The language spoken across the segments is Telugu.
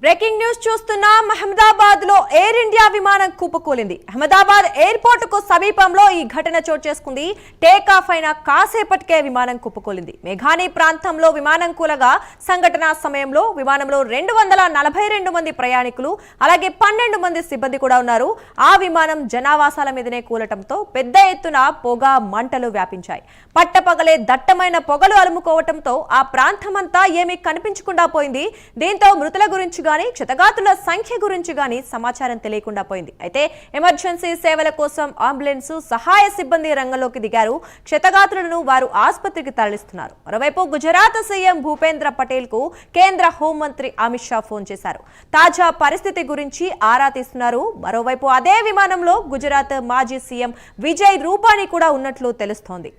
బ్రేకింగ్ న్యూస్ చూస్తున్నాం. అహ్మదాబాద్ లో ఎయిర్ ఇండియా విమానం కుప్పకూలింది. అహ్మదాబాద్ ఎయిర్పోర్ట్ కు సమీపంలో ఈ ఘటన చోటు చేసుకుంది. టేక్ ఆఫ్ అయిన కాసేపటికే విమానం కుప్పకూలింది. మేఘాని ప్రాంతంలో విమానం కూలగా సంఘటన సమయంలో విమానంలో 242 మంది ప్రయాణికులు అలాగే 12 మంది సిబ్బంది కూడా ఉన్నారు. ఆ విమానం జనావాసాల మీదనే కూలటంతో పెద్ద ఎత్తున పొగ మంటలు వ్యాపించాయి. పట్టపగలే దట్టమైన పొగలు అలుముకోవటంతో ఆ ప్రాంతమంతా ఏమీ కనిపించకుండా పోయింది. దీంతో మృతుల గురించి గాని క్షతగాతుల సంఖ్య గురించి గాని సమాచారం తెలియకుండా పోయింది. అయితే ఎమర్జెన్సీ సేవల కోసం అంబులెన్స్ సహాయ సిబ్బంది రంగంలోకి దిగారు. క్షతగాతులను వారు ఆసుపత్రికి తరలిస్తున్నారు. మరోవైపు గుజరాత్ సీఎం భూపేంద్ర పటేల్ కు కేంద్ర హోంమంత్రి అమిత్ షా ఫోన్ చేశారు. తాజా పరిస్థితి గురించి ఆరా తీస్తున్నారు. మరోవైపు అదే విమానంలో గుజరాత్ మాజీ సీఎం విజయ్ రూపానీ కూడా ఉన్నట్లు తెలుస్తోంది.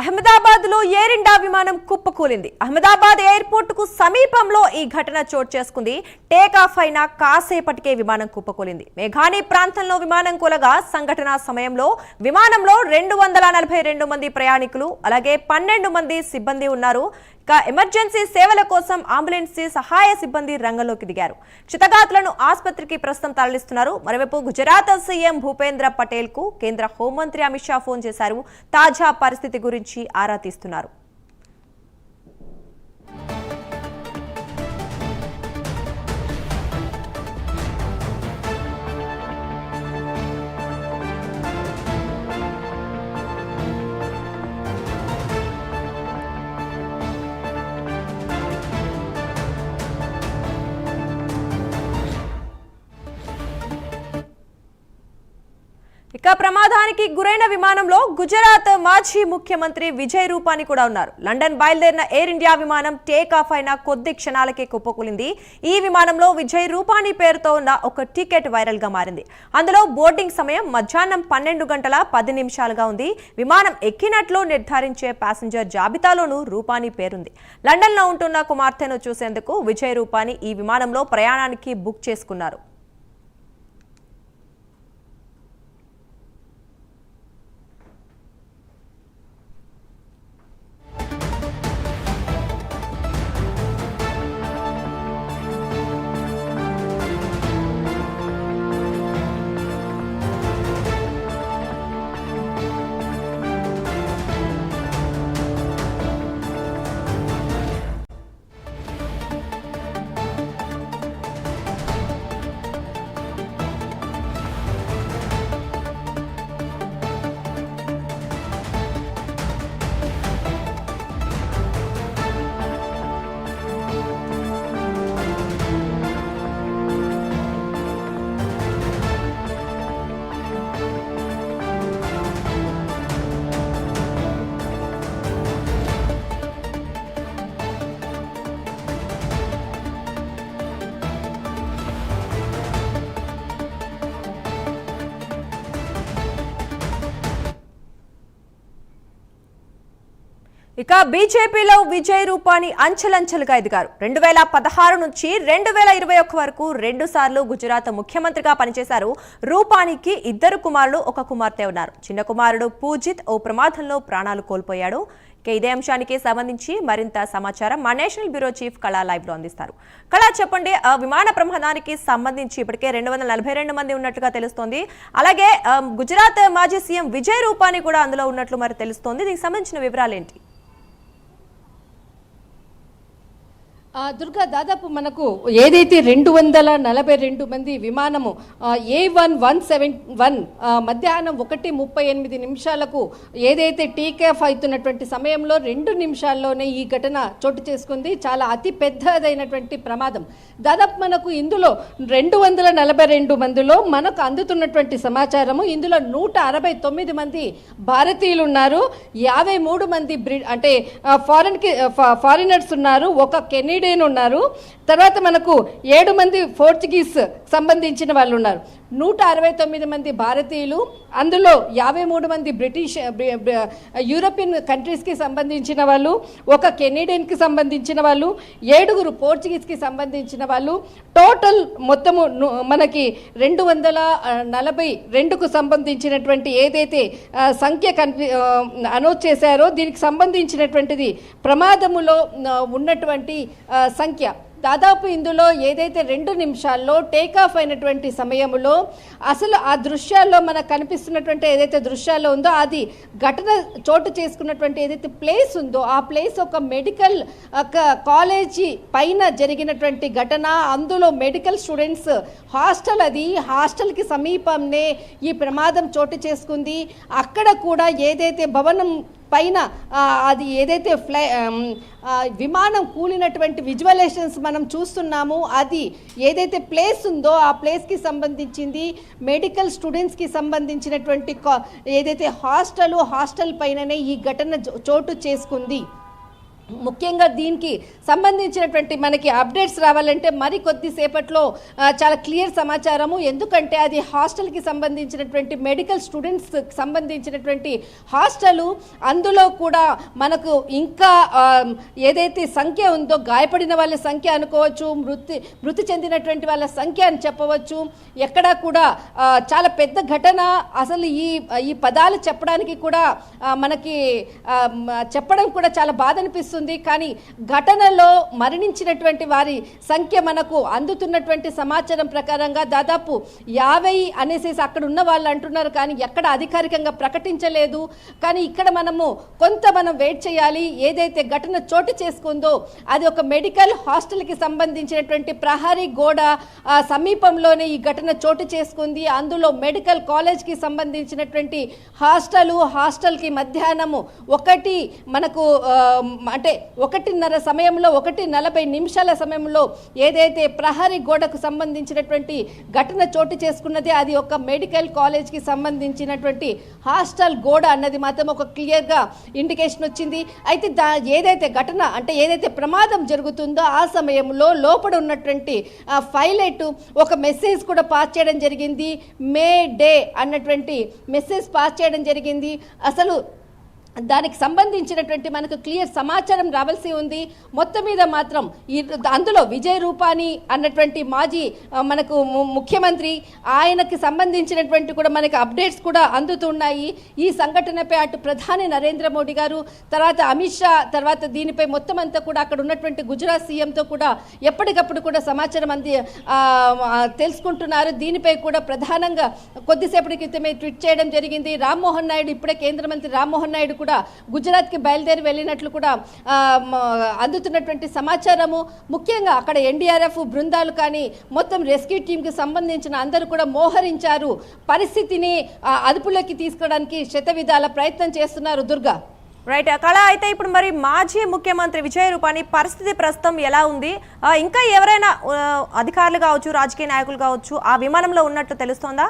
అహ్మదాబాద్ లో ఎయిర్ ఇండియా విమానం కుప్పకూలింది. అహ్మదాబాద్ ఎయిర్పోర్ట్ కు సమీపంలో ఈ ఘటన చోటు చేసుకుంది. టేక్ ఆఫ్ అయిన కాసేపటికే విమానం కుప్పకూలింది. మేఘాని ప్రాంతంలో విమానం కూలగా సంఘటన సమయంలో విమానంలో 242 మంది ప్రయాణికులు అలాగే 12 మంది సిబ్బంది ఉన్నారు. ఇక ఎమర్జెన్సీ సేవల కోసం అంబులెన్స్ సహాయ సిబ్బంది రంగంలోకి దిగారు. క్షతగాతులను ఆసుపత్రికి ప్రస్తుతం తరలిస్తున్నారు. మరోవైపు గుజరాత్ సీఎం భూపేంద్ర పటేల్ కు కేంద్ర హోంమంత్రి అమిత్ షా ఫోన్ చేశారు. తాజా పరిస్థితి గురించి ఆరా తీస్తున్నారు. ఇక ప్రమాదానికి గురైన విమానంలో గుజరాత్ మాజీ ముఖ్యమంత్రి విజయ్ రూపానీ కూడా ఉన్నారు. లండన్ బయలుదేరిన ఎయిర్ ఇండియా విమానం టేక్ ఆఫ్ అయిన కొద్ది క్షణాలకే కుప్పకూలింది. ఈ విమానంలో విజయ్ రూపానీ పేరుతో ఉన్న ఒక టికెట్ వైరల్ గా మారింది. అందులో బోర్డింగ్ సమయం మధ్యాహ్నం 12 గంటల 10 నిమిషాలుగా ఉంది. విమానం ఎక్కినట్లు నిర్ధారించే ప్యాసింజర్ జాబితాలోనూ రూపానీ పేరుంది. లండన్ లో ఉంటున్న కుమార్తెను చూసేందుకు విజయ్ రూపానీ ఈ విమానంలో ప్రయాణానికి బుక్ చేసుకున్నారు. ఇక బీజేపీలో విజయ్ రూపానీ అంచెలంచెలుగా ఎదిగారు. 2016 నుంచి 2021 వరకు 2 సార్లు గుజరాత్ ముఖ్యమంత్రిగా పనిచేశారు. రూపానీకి 2 కుమారులు 1 కుమార్తె ఉన్నారు. చిన్న కుమారుడు పూజిత్ ఓ ప్రమాదంలో ప్రాణాలు కోల్పోయాడు. ఇదే అంశానికి సంబంధించి మరింత సమాచారం మా నేషనల్ బ్యూరో చీఫ్ కళా లైవ్ లో అందిస్తారు. కళా, చెప్పండి, విమాన ప్రమాదానికి సంబంధించి ఇప్పటికే 242 మంది ఉన్నట్లుగా తెలుస్తోంది. అలాగే గుజరాత్ మాజీ సీఎం విజయ్ రూపానీ కూడా అందులో ఉన్నట్లు మరి తెలుస్తోంది. దీనికి సంబంధించిన వివరాలు ఏంటి? దుర్గా, దాదాపు మనకు ఏదైతే 242 మంది విమానము A1171 మధ్యాహ్నం 1:38 ఏదైతే టేకాఫ్ అవుతున్నటువంటి సమయంలో 2 నిమిషాల్లోనే ఈ ఘటన చోటు చేసుకుంది. చాలా అతి పెద్దదైనటువంటి ప్రమాదం. దాదాపు మనకు ఇందులో 242 మందిలో మనకు అందుతున్నటువంటి సమాచారము, ఇందులో 169 మంది భారతీయులు ఉన్నారు, 53 మంది అంటే ఫారినర్స్ ఉన్నారు, ఒక కెనడియన్ ఉన్నారు, తర్వాత మనకు 7 మంది పోర్చుగీస్ సంబంధించిన వాళ్ళు ఉన్నారు. 169 మంది భారతీయులు, అందులో 53 మంది బ్రిటిష్ యూరోపియన్ కంట్రీస్కి సంబంధించిన వాళ్ళు, ఒక కెనడియన్కి సంబంధించిన వాళ్ళు, 7 పోర్చుగీస్కి సంబంధించిన వాళ్ళు. టోటల్ మొత్తము మనకి 242కు సంబంధించినటువంటి ఏదైతే సంఖ్య అనౌన్స్ చేశారో దీనికి సంబంధించినటువంటిది ప్రమాదములో ఉన్నటువంటి సంఖ్య. దాదాపు ఇందులో ఏదైతే 2 నిమిషాల్లో టేకాఫ్ అయినటువంటి సమయంలో అసలు ఆ దృశ్యాల్లో మనకు కనిపిస్తున్నటువంటి ఏదైతే దృశ్యాల్లో ఉందో అది ఘటన చోటు చేసుకున్నటువంటి ఏదైతే ప్లేస్ ఉందో ఆ ప్లేస్ ఒక మెడికల్ కాలేజీ పైన జరిగినటువంటి ఘటన. అందులో మెడికల్ స్టూడెంట్స్ హాస్టల్, అది హాస్టల్కి సమీపంనే ఈ ప్రమాదం చోటు చేసుకుంది. అక్కడ కూడా ఏదైతే భవనం పైన అది ఏదైతే విమానం కూలినటువంటి విజువలైజేషన్స్ మనం చూస్తున్నాము. అది ఏదైతే ప్లేస్ ఉందో ఆ ప్లేస్కి సంబంధించింది మెడికల్ స్టూడెంట్స్కి సంబంధించినటువంటి ఏదైతే హాస్టల్ పైననే ఈ ఘటన చోటు చేసుకుంది. ముఖ్యంగా దీనికి సంబంధించినటువంటి మనకి అప్డేట్స్ రావాలంటే మరి కొద్దిసేపట్లో చాలా క్లియర్ సమాచారము, ఎందుకంటే అది హాస్టల్కి సంబంధించినటువంటి మెడికల్ స్టూడెంట్స్ సంబంధించినటువంటి హాస్టలు. అందులో కూడా మనకు ఇంకా ఏదైతే సంఖ్య ఉందో గాయపడిన వాళ్ళ సంఖ్య అనుకోవచ్చు, మృతి చెందినటువంటి వాళ్ళ సంఖ్య అని చెప్పవచ్చు. ఎక్కడా కూడా చాలా పెద్ద ఘటన. అసలు ఈ పదాలు చెప్పడానికి కూడా మనకి చెప్పడం కూడా చాలా బాధ అనిపిస్తుంది. కానీ ఘటనలో మరణించినటువంటి వారి సంఖ్య మనకు అందుతున్నటువంటి సమాచారం ప్రకారంగా దాదాపు 50 అనేసి అక్కడ ఉన్న వాళ్ళు అంటున్నారు, కానీ ఎక్కడ అధికారికంగా ప్రకటించలేదు. కానీ ఇక్కడ మనం వెయిట్ చేయాలి. ఏదైతే ఘటన చోటు చేసుకుందో అది ఒక మెడికల్ హాస్టల్కి సంబంధించినటువంటి ప్రహరీ గోడ సమీపంలోనే ఈ ఘటన చోటు చేసుకుంది. అందులో మెడికల్ కాలేజ్కి సంబంధించినటువంటి హాస్టల్కి మధ్యాహ్నము 1 మనకు అంటే 1:30 సమయంలో 1:40 సమయంలో ఏదైతే ప్రహరీ గోడకు సంబంధించినటువంటి ఘటన చోటు చేసుకున్నది అది ఒక మెడికల్ కాలేజ్కి సంబంధించినటువంటి హాస్టల్ గోడ అన్నది మాత్రం ఒక క్లియర్గా ఇండికేషన్ వచ్చింది. అయితే ఏదైతే ఘటన అంటే ఏదైతే ప్రమాదం జరుగుతుందో ఆ సమయంలో లోపల ఉన్నటువంటి పైలట్ ఒక మెసేజ్ కూడా పాస్ చేయడం జరిగింది. మే డే అన్నటువంటి మెసేజ్ పాస్ చేయడం జరిగింది. అసలు దానికి సంబంధించినటువంటి మనకు క్లియర్ సమాచారం రావాల్సి ఉంది. మొత్తం మీద మాత్రం అందులో విజయ్ రూపానీ అన్నటువంటి మాజీ మనకు ముఖ్యమంత్రి, ఆయనకి సంబంధించినటువంటి కూడా మనకు అప్డేట్స్ కూడా అందుతున్నాయి. ఈ సంఘటనపై అటు ప్రధాని నరేంద్ర మోడీ గారు, తర్వాత అమిత్ షా, తర్వాత దీనిపై మొత్తం అంతా కూడా అక్కడ ఉన్నటువంటి గుజరాత్ సీఎంతో కూడా ఎప్పటికప్పుడు కూడా సమాచారం తెలుసుకుంటున్నారు. దీనిపై కూడా ప్రధానంగా కొద్దిసేపటి క్రితమే ట్వీట్ చేయడం జరిగింది. రామ్మోహన్ నాయుడు, ఇప్పుడే కేంద్ర మంత్రి రామ్మోహన్ నాయుడు కూడా గుజరాత్కి బయలుదేరి వెళ్ళినట్లు కూడా అందుతున్నటువంటి సమాచారము. ముఖ్యంగా అక్కడ ఎన్డీఆర్ఎఫ్ బృందాలు కానీ మొత్తం రెస్క్యూ టీంకి సంబంధించిన అందరూ కూడా మోహరించారు. పరిస్థితిని అదుపులోకి తీసుకోవడానికి శతవిధాల ప్రయత్నం చేస్తున్నారు. దుర్గా, రైట్ కళ. అయితే ఇప్పుడు మరి మాజీ ముఖ్యమంత్రి విజయ్ రూపానీ పరిస్థితి ప్రస్తుతం ఎలా ఉంది? ఇంకా ఎవరైనా అధికారులు కావచ్చు, రాజకీయ నాయకులు కావచ్చు ఆ విమానంలో ఉన్నట్టు తెలుస్తోందా?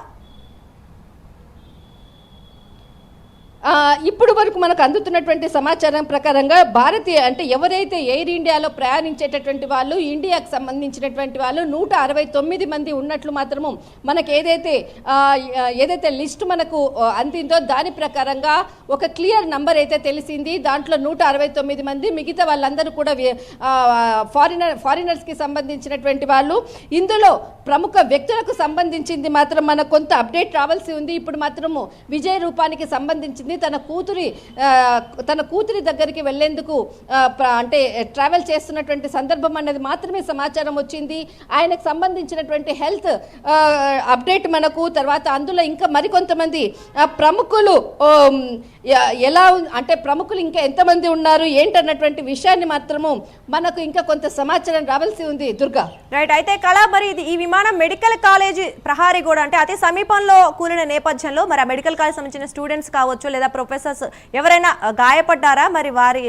ఇప్పుడు వరకు మనకు అందుతున్నటువంటి సమాచారం ప్రకారంగా భారతీయ అంటే ఎవరైతే ఎయిర్ ఇండియాలో ప్రయాణించేటటువంటి వాళ్ళు, ఇండియాకు సంబంధించినటువంటి వాళ్ళు 169 మంది ఉన్నట్లు మాత్రము మనకు ఏదైతే లిస్ట్ మనకు అందిందో దాని ప్రకారంగా ఒక క్లియర్ నంబర్ అయితే తెలిసింది. దాంట్లో 169 మంది, మిగతా వాళ్ళందరూ కూడా ఫారినర్స్కి సంబంధించినటువంటి వాళ్ళు. ఇందులో ప్రముఖ వ్యక్తులకు సంబంధించింది మాత్రం మనకు కొంత అప్డేట్ రావాల్సి ఉంది. ఇప్పుడు మాత్రము విజయ్ రూపానికి సంబంధించింది తన కూతురి దగ్గరికి వెళ్లేందుకు అంటే ట్రావెల్ చేస్తున్నటువంటి సందర్భం అనేది మాత్రమే సమాచారం వచ్చింది. ఆయనకు సంబంధించినటువంటి హెల్త్ అప్డేట్ మనకు తర్వాత అందులో ఇంకా మరికొంతమంది ప్రముఖులు ఎలా అంటే ప్రముఖులు ఇంకా ఎంతమంది ఉన్నారు ఏంటన్నటువంటి విషయాన్ని మాత్రము మనకు ఇంకా కొంత సమాచారం రావాల్సి ఉంది. దుర్గా రైట్. అయితే కళ, మరి ఈ విమానం మెడికల్ కాలేజీ ప్రహారీ కూడా అంటే అతి సమీపంలో కూలిన నేపథ్యంలో మరి ఆ మెడికల్ కాలేజ్ సంబంధించిన స్టూడెంట్స్ కావచ్చు లేదా ప్రొఫెసర్స్ ఎవరైనా గాయపడ్డారా? మరి వారి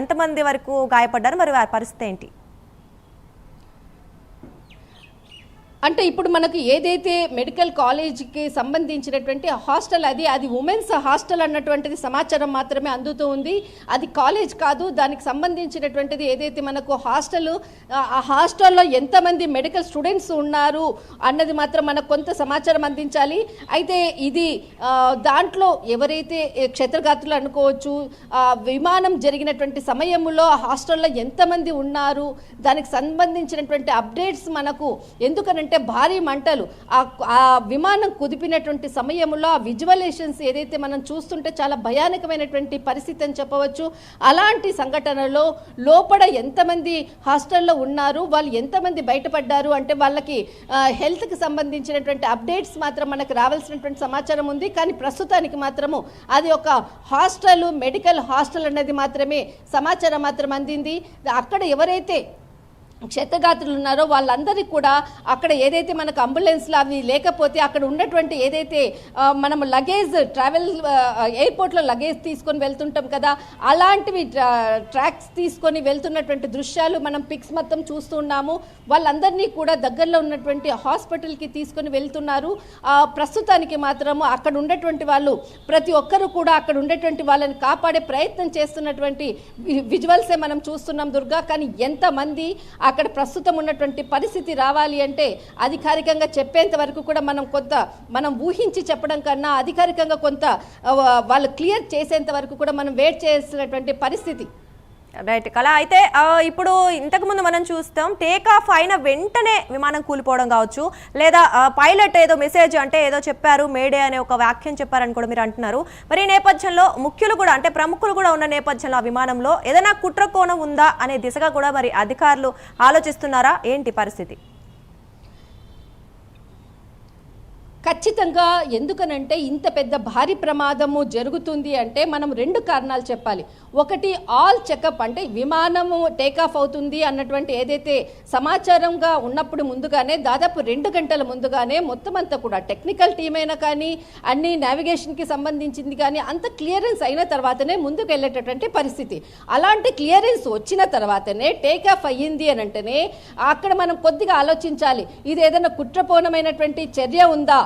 ఎంతమంది వరకు గాయపడ్డారు? మరి వారి పరిస్థితి ఏంటి? అంటే ఇప్పుడు మనకు ఏదైతే మెడికల్ కాలేజీకి సంబంధించినటువంటి హాస్టల్ అది ఉమెన్స్ హాస్టల్ అన్నటువంటిది సమాచారం మాత్రమే అందుతూ ఉంది. అది కాలేజ్ కాదు. దానికి సంబంధించినటువంటిది ఏదైతే మనకు ఆ హాస్టల్లో ఎంతమంది మెడికల్ స్టూడెంట్స్ ఉన్నారు అన్నది మాత్రం మనకు కొంత సమాచారం అందించాలి. అయితే ఇది దాంట్లో ఎవరైతే క్షతగాత్రులు అనుకోవచ్చు, విమానం జరిగినటువంటి సమయంలో ఆ హాస్టల్లో ఎంతమంది ఉన్నారు దానికి సంబంధించినటువంటి అప్డేట్స్ మనకు ఎందుకనంటే భారీ మంటలు ఆ విమానం కుదిపినటువంటి సమయంలో ఆ విజువలేషన్స్ ఏదైతే మనం చూస్తుంటే చాలా భయానకమైనటువంటి పరిస్థితి అని చెప్పవచ్చు. అలాంటి సంఘటనలో లోపల ఎంతమంది హాస్టల్లో ఉన్నారు, వాళ్ళు ఎంతమంది బయటపడ్డారు అంటే వాళ్ళకి హెల్త్కి సంబంధించినటువంటి అప్డేట్స్ మాత్రం మనకు రావాల్సినటువంటి సమాచారం ఉంది. కానీ ప్రస్తుతానికి మాత్రము అది ఒక హాస్టల్, మెడికల్ హాస్టల్ అనేది మాత్రమే సమాచారం మాత్రం అందింది. అక్కడ ఎవరైతే క్షతగాత్రులు ఉన్నారో వాళ్ళందరికీ కూడా అక్కడ ఏదైతే మనకు అంబులెన్స్లు అవి లేకపోతే అక్కడ ఉన్నటువంటి ఏదైతే మనము లగేజ్ ట్రావెల్ ఎయిర్పోర్ట్లో లగేజ్ తీసుకొని వెళ్తుంటాం కదా, అలాంటివి ట్రాక్స్ తీసుకొని వెళ్తున్నటువంటి దృశ్యాలు మనం పిక్స్ మొత్తం చూస్తూ ఉన్నాము. వాళ్ళందరినీ కూడా దగ్గరలో ఉన్నటువంటి హాస్పిటల్కి తీసుకొని వెళ్తున్నారు. ప్రస్తుతానికి మాత్రము అక్కడ ఉన్నటువంటి వాళ్ళు ప్రతి ఒక్కరూ కూడా అక్కడ ఉండేటువంటి వాళ్ళని కాపాడే ప్రయత్నం చేస్తున్నటువంటి విజువల్సే మనం చూస్తున్నాం దుర్గా. కానీ ఎంతమంది అక్కడ ప్రస్తుతం ఉన్నటువంటి పరిస్థితి రావాలి అంటే అధికారికంగా చెప్పేంత వరకు కూడా మనం ఊహించి చెప్పడం కన్నా అధికారికంగా కొంత వాళ్ళు క్లియర్ చేసేంత వరకు కూడా మనం వెయిట్ చేస్తున్నటువంటి పరిస్థితి. రైట్ కళ. అయితే ఇప్పుడు ఇంతకుముందు మనం చూస్తాం టేక్ ఆఫ్ అయిన వెంటనే విమానం కూలిపోవడం కావచ్చు, లేదా పైలట్ ఏదో మెసేజ్ అంటే ఏదో చెప్పారు, మేడే అనే ఒక వాక్యం చెప్పారని కూడా మీరు అంటున్నారు. మరి ఈ నేపథ్యంలో ముఖ్యులు కూడా అంటే ప్రముఖులు కూడా ఉన్న నేపథ్యంలో ఆ విమానంలో ఏదైనా కుట్ర కోణం ఉందా అనే దిశగా కూడా మరి అధికారులు ఆలోచిస్తున్నారా? ఏంటి పరిస్థితి? ఖచ్చితంగా. ఎందుకనంటే ఇంత పెద్ద భారీ ప్రమాదము జరుగుతుంది అంటే మనం రెండు కారణాలు చెప్పాలి. ఒకటి ఆల్ చెకప్ అంటే విమానము టేకాఫ్ అవుతుంది అన్నటువంటి ఏదైతే సమాచారంగా ఉన్నప్పుడు ముందుగానే దాదాపు 2 గంటల ముందుగానే మొత్తం అంతా కూడా టెక్నికల్ టీం అయినా కానీ అన్ని నావిగేషన్కి సంబంధించింది కానీ అంత క్లియరెన్స్ అయిన తర్వాతనే ముందుకు వెళ్ళేటటువంటి పరిస్థితి. అలాంటి క్లియరెన్స్ వచ్చిన తర్వాతనే టేకాఫ్ అయ్యింది అని అంటేనే అక్కడ మనం కొద్దిగా ఆలోచించాలి, ఇది ఏదైనా కుట్రపూర్ణమైనటువంటి చర్య ఉందా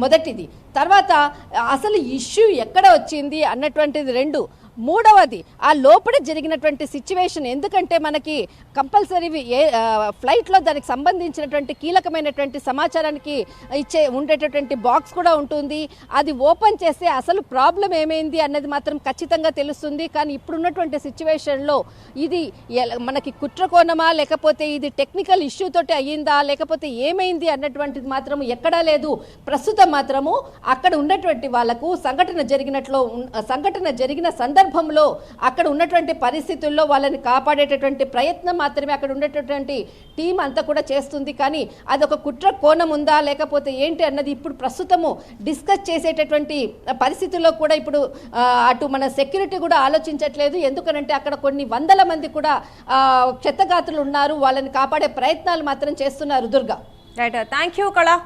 మొదటిది, తర్వాత అసలు ఇష్యూ ఎక్కడ వచ్చింది అన్నటువంటిది రెండు, మూడవది ఆ లోపల జరిగినటువంటి సిచ్యువేషన్. ఎందుకంటే మనకి కంపల్సరీ ఫ్లైట్లో దానికి సంబంధించినటువంటి కీలకమైనటువంటి సమాచారానికి ఉండేటటువంటి బాక్స్ కూడా ఉంటుంది. అది ఓపెన్ చేస్తే అసలు ప్రాబ్లం ఏమైంది అన్నది మాత్రం ఖచ్చితంగా తెలుస్తుంది. కానీ ఇప్పుడున్నటువంటి సిచ్యువేషన్లో ఇది మనకి కుట్రకోణమా లేకపోతే ఇది టెక్నికల్ ఇష్యూ తోటి అయ్యిందా లేకపోతే ఏమైంది అన్నటువంటిది మాత్రం ఎక్కడా లేదు. ప్రస్తుతం మాత్రము అక్కడ ఉన్నటువంటి వాళ్లకు సంఘటన జరిగిన సందర్భంలో అక్కడ ఉన్నటువంటి పరిస్థితుల్లో వాళ్ళని కాపాడేటటువంటి ప్రయత్నం మాత్రమే అక్కడ ఉండేటటువంటి టీం అంతా కూడా చేస్తుంది. కానీ అదొక కుట్ర కోణం ఉందా లేకపోతే ఏంటి అన్నది ఇప్పుడు ప్రస్తుతము డిస్కస్ చేసేటటువంటి పరిస్థితుల్లో కూడా ఇప్పుడు అటు మన సెక్యూరిటీ కూడా ఆలోచించట్లేదు. ఎందుకనంటే అక్కడ కొన్ని వందల మంది కూడా క్షతగాత్రులు ఉన్నారు, వాళ్ళని కాపాడే ప్రయత్నాలు మాత్రం చేస్తున్నారు. దుర్గా. రైట్, థ్యాంక్ యూ కళ.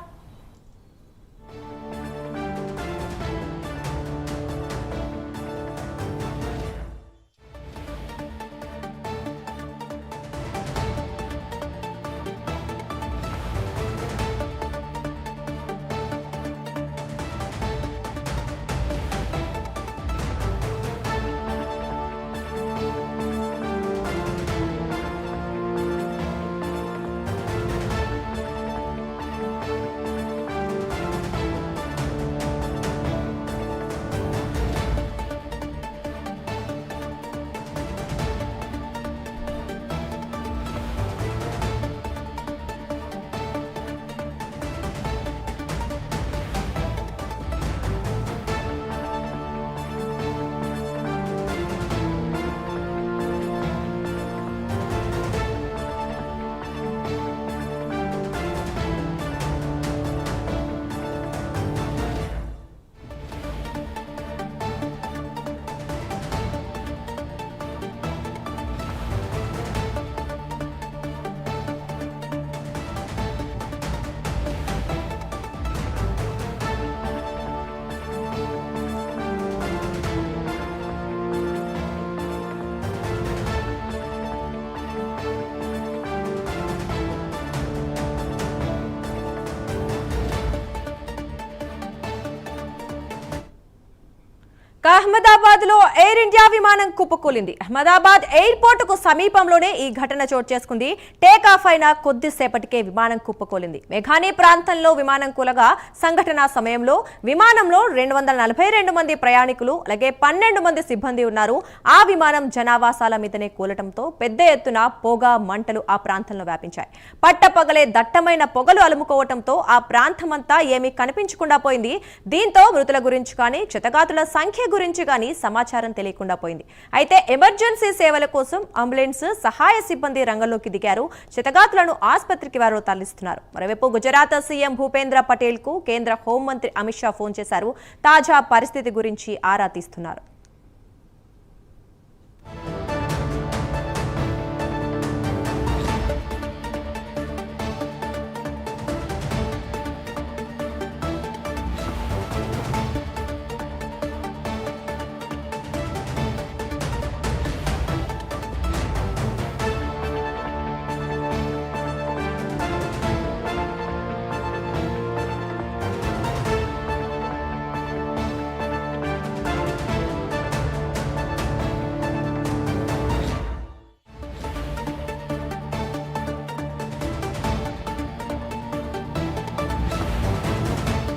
అహ్మదాబాద్ లో ఎయిర్ ఇండియా విమానం కుప్పకూలింది. అహ్మదాబాద్ ఎయిర్పోర్ట్ కు సమీపంలోనే ఈ ఘటన చోటు చేసుకుంది. టేక్ ఆఫ్ అయిన కొద్దిసేపటికే విమానం కుప్పకూలింది. మేఘానీ ప్రాంతంలో విమానం కూలగా సంఘటన సమయంలో విమానంలో 242 మంది ప్రయాణికులు అలాగే 12 మంది సిబ్బంది ఉన్నారు. ఆ విమానం జనావాసాల మీదనే కూలటంతో పెద్ద ఎత్తున పొగ మంటలు ఆ ప్రాంతంలో వ్యాపించాయి. పట్టపగలే దట్టమైన పొగలు అలుముకోవటంతో ఆ ప్రాంతమంతా ఏమీ కనిపించకుండా పోయింది. దీంతో మృతుల గురించి కానీ క్షతగాతుల సంఖ్య గురించి కానీ సమాచారం తెలియకుండా పోయింది. అయితే ఎమర్జెన్సీ సేవల కోసం అంబులెన్స్ సహాయ సిబ్బంది రంగంలోకి దిగారు. క్షతగాతులను ఆసుపత్రికి వారు తరలిస్తున్నారు. మరోవైపు గుజరాత్ సీఎం భూపేంద్ర పటేల్ కు కేంద్ర హోంమంత్రి అమిత్ షా ఫోన్ చేశారు. తాజా పరిస్థితి గురించి ఆరా తీస్తున్నారు.